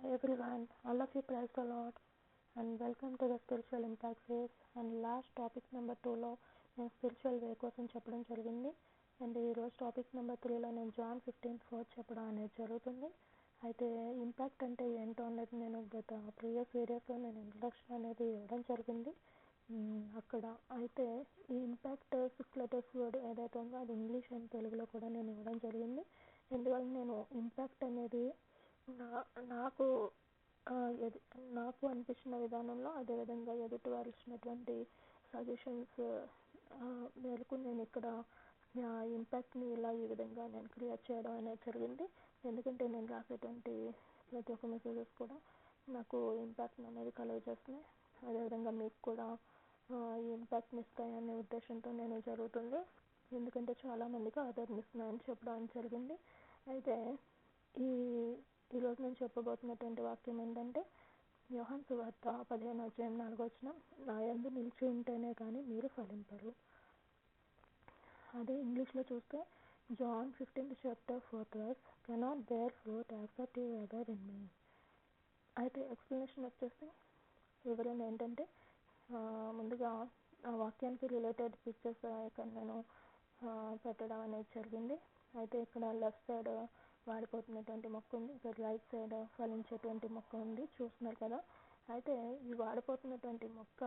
Hi everyone, all of you praise the Lord and welcome to the Spiritual Impact Phase. And last topic number 2లో నేను spiritual వే కోసం చెప్పడం జరిగింది. And ఈరోజు topic number 3లో నేను John 15:4 చెప్పడం అనేది జరుగుతుంది. అయితే ఇంపాక్ట్ అంటే ఏంటో అనేది నేను గత ప్రీవియస్ వీడియోస్లో నేను ఇంట్రడక్షన్ అనేది ఇవ్వడం జరిగింది. అక్కడ అయితే ఈ ఇంపాక్ట్ 6 లెటర్స్ వర్డ్ ఏదైతే ఉందో అది ఇంగ్లీష్ అండ్ తెలుగులో కూడా నేను ఇవ్వడం జరిగింది. ఎందువల్ల నేను ఇంపాక్ట్ అనేది నాకు అనిపించిన విధానంలో, అదేవిధంగా ఎదుటి వారు ఇచ్చినటువంటి సజెషన్స్ మేరకు నేను ఇక్కడ ఇంపాక్ట్ని ఈ విధంగా నేను క్రియేట్ చేయడం అనేది జరిగింది. ఎందుకంటే నేను రాసేటువంటి ప్రతి ఒక్క మెసేజెస్ కూడా నాకు ఇంపాక్ట్ అనేది కలుగజేస్తున్నాయి, అదేవిధంగా మీకు కూడా ఈ ఇంపాక్ట్ని ఇస్తాయనే ఉద్దేశంతో నేను జరుగుతుంది. ఎందుకంటే చాలామందికి ఆదరణిస్తున్నాయని చెప్పడం జరిగింది. అయితే ఈరోజు నేను చెప్పబోతున్నటువంటి వాక్యం ఏంటంటే యోహాను సువార్త 15:4 నా యందు నిలిచి ఉంటేనే కానీ మీరు ఫలింపరు. అదే ఇంగ్లీష్లో చూస్తే John 15:4 cannot bear fruit except you abide in me. అయితే ఎక్స్ప్లెనేషన్ వచ్చేసి వివరణ ఏంటంటే ముందుగా ఆ వాక్యానికి రిలేటెడ్ పిక్చర్స్ ఇక్కడ నేను పెట్టడం అనేది జరిగింది. అయితే ఇక్కడ లెఫ్ట్ సైడ్ వాడిపోతున్నటువంటి మొక్క ఉంది, ఇక్కడ రైట్ సైడ్ ఫలించేటువంటి మొక్క ఉంది, చూస్తున్నారు కదా. అయితే ఈ వాడిపోతున్నటువంటి మొక్క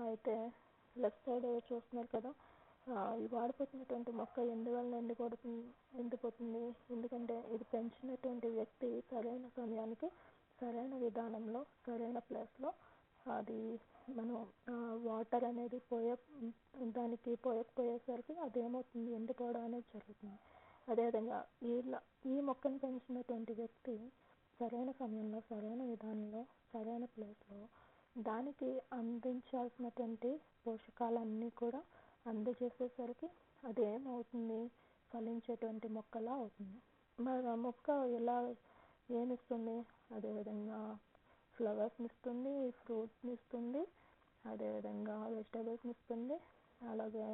అయితే లెఫ్ట్ సైడ్ చూస్తున్నారు కదా. ఈ వాడిపోతున్నటువంటి మొక్క ఎందువల్ల ఎండిపోతుంది? ఎందుకంటే ఇది పెంచినటువంటి వ్యక్తి సరైన సమయానికి సరైన విధానంలో సరైన ప్లేస్లో అది మనం వాటర్ అనేది దానికి పోయకపోయేసరికి అదేమవుతుంది, ఎండిపోవడం అనేది జరుగుతుంది. అదేవిధంగా ఈ మొక్కను పెంచినటువంటి వ్యక్తి సరైన సమయంలో సరైన విధానంలో సరైన ప్లేస్లో దానికి అందించాల్సినటువంటి పోషకాలన్నీ కూడా అందజేసేసరికి అదేమవుతుంది, ఫలించేటువంటి మొక్కలా అవుతుంది. మరి ఆ మొక్క ఏమిస్తుంది? అదేవిధంగా ఫ్లవర్స్ని ఇస్తుంది, ఫ్రూట్స్ని ఇస్తుంది, అదేవిధంగా వెజిటబుల్స్ని ఇస్తుంది. అలాగే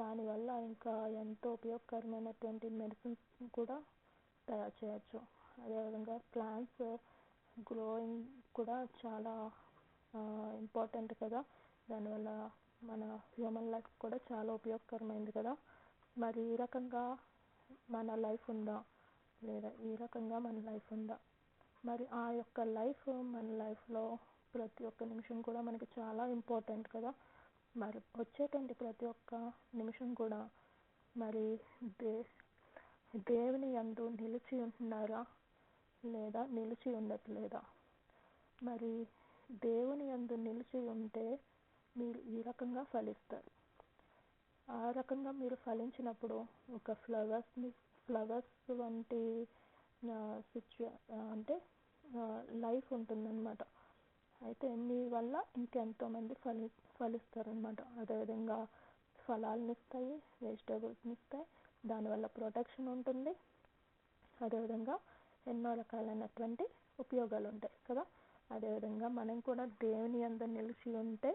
దానివల్ల ఇంకా ఎంతో ఉపయోగకరమైనటువంటి మెడిసిన్స్ కూడా తయారు చేయొచ్చు. అదేవిధంగా ప్లాంట్స్ గ్రోయింగ్ కూడా చాలా ఇంపార్టెంట్ కదా. దానివల్ల మన హ్యూమన్ లైఫ్ కూడా చాలా ఉపయోగకరమైంది కదా. మరి ఈ రకంగా మన లైఫ్ ఉందా లేదా ఈ రకంగా మన లైఫ్ ఉందా? మరి ఆ యొక్క లైఫ్ మన లైఫ్లో ప్రతి ఒక్క నిమిషం కూడా మనకి చాలా ఇంపార్టెంట్ కదా. మరి వచ్చేటువంటి ప్రతి ఒక్క నిమిషం కూడా మరి దేవుని యందు నిలిచి ఉంటున్నారా లేదా నిలిచి ఉండట్లేదా? మరి దేవుని యందు నిలిచి ఉంటే మీరు ఈ రకంగా ఫలిస్తారు. ఆ రకంగా మీరు ఫలించినప్పుడు ఒక ఫ్లవర్స్ వంటి అంటే లైఫ్ ఉంటుందన్నమాట. అయితే మీ వల్ల ఇంకెంతోమంది ఫలిస్తారనమాట. అదేవిధంగా ఫలాలను ఇస్తాయి, వెజిటేబుల్స్ని ఇస్తాయి, దానివల్ల ప్రొటెక్షన్ ఉంటుంది, అదేవిధంగా ఎన్నో రకాలైనటువంటి ఉపయోగాలు ఉంటాయి కదా. అదేవిధంగా మనం కూడా దేవుని యందు నిలిచి ఉంటే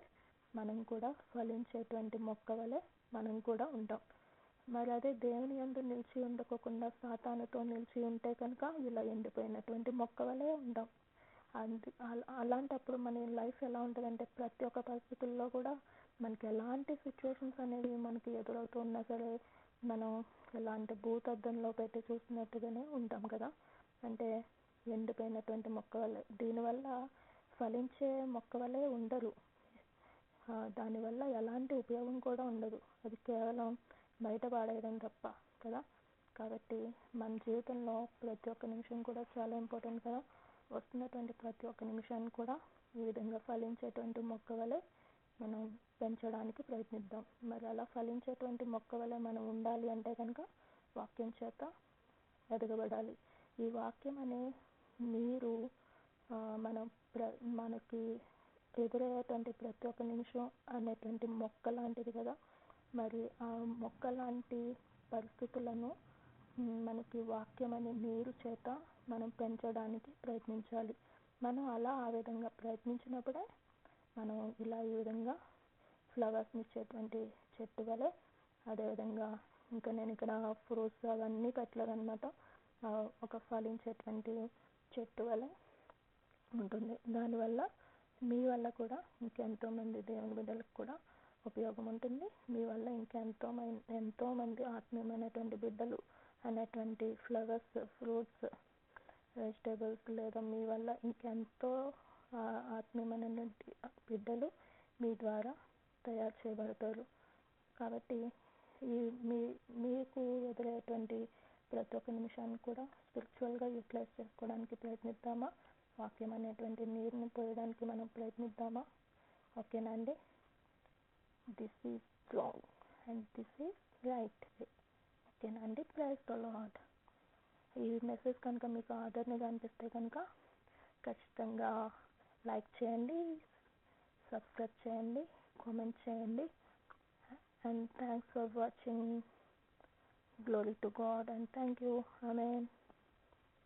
మనం కూడా ఫలించేటువంటి మొక్క వలె మనం కూడా ఉంటాం. మరి అదే దేవుని యందు నిలిచి ఉండకోకుండా సాతానుతో నిలిచి ఉంటే కనుక ఇలా ఎండిపోయినటువంటి మొక్క వలె ఉంటాం. అలాంటప్పుడు మన లైఫ్ ఎలా ఉంటుందంటే ప్రతి ఒక్క పరిస్థితుల్లో కూడా మనకి ఎలాంటి సిచ్యువేషన్స్ అనేవి మనకి ఎదురవుతూ ఉన్నా సరే మనం ఎలాంటి భూతద్దంలో పెట్టి చూసినట్టుగానే ఉంటాం కదా. అంటే ఎండిపోయినటువంటి మొక్క వల్లే, దీనివల్ల ఫలించే మొక్క వల్లే ఉండరు, దానివల్ల ఎలాంటి ఉపయోగం కూడా ఉండదు, అది కేవలం బయట పాడేయడం తప్ప కదా. కాబట్టి మన జీవితంలో ప్రతి ఒక్క నిమిషం కూడా చాలా ఇంపార్టెంట్ కదా. వస్తున్నటువంటి ప్రతి ఒక్క నిమిషాన్ని కూడా ఈ విధంగా ఫలించేటువంటి మొక్క వలె మనం పెంచడానికి ప్రయత్నిద్దాం. మరి అలా ఫలించేటువంటి మొక్క వలె మనం ఉండాలి అంటే కనుక వాక్యం చేత ఎదగబడాలి. ఈ వాక్యం అనే నీరు మనకి ఎదురయ్యేటువంటి ప్రతి ఒక్క నిమిషం అనేటువంటి మొక్క లాంటిది కదా. మరి ఆ మొక్క లాంటి పరిస్థితులను మనకి వాక్యం అనే నీరు చేత మనం పెంచడానికి ప్రయత్నించాలి. మనం ఆ విధంగా ప్రయత్నించినప్పుడే మనం ఈ విధంగా ఫ్లవర్స్ని ఇచ్చేటువంటి చెట్టు వలె, అదేవిధంగా ఇంకా నేను ఇక్కడ ఫ్రూట్స్ అవన్నీ పెట్టలేదన్నమాట. ఒక ఫలించేటువంటి చెట్టు వలె ఉంటుంది. దానివల్ల మీ వల్ల కూడా ఇంకెంతోమంది దేవుని బిడ్డలకు కూడా ఉపయోగం ఉంటుంది. మీ వల్ల ఎంతోమంది ఆత్మీయమైనటువంటి బిడ్డలు అనేటువంటి ఫ్లవర్స్, ఫ్రూట్స్, వెజిటేబుల్స్ లేదా మీ వల్ల ఇంకెంతో ఆత్మీయమైనటువంటి బిడ్డలు మీ ద్వారా తయారు చేయబడతారు. కాబట్టి ఈ మీకు ఎదురయ్యేటువంటి ప్రతి ఒక్క నిమిషాన్ని కూడా స్పిరిచువల్గా యూటిలైజ్ చేసుకోవడానికి ప్రయత్నిద్దామా? వాక్యం అనేటువంటి నీరుని పోయడానికి మనం ప్రయత్నిద్దామా? ఓకేనా అండి? This is wrong and this is right way. ఓకేనా అండి? Praise the lord. ఈ మెసేజ్ కనుక మీకు ఆదరణగా అనిపిస్తే కనుక ఖచ్చితంగా లైక్ చేయండి, సబ్స్క్రైబ్ చేయండి, కామెంట్ చేయండి. And thanks for watching. Glory to God and thank you. Amen.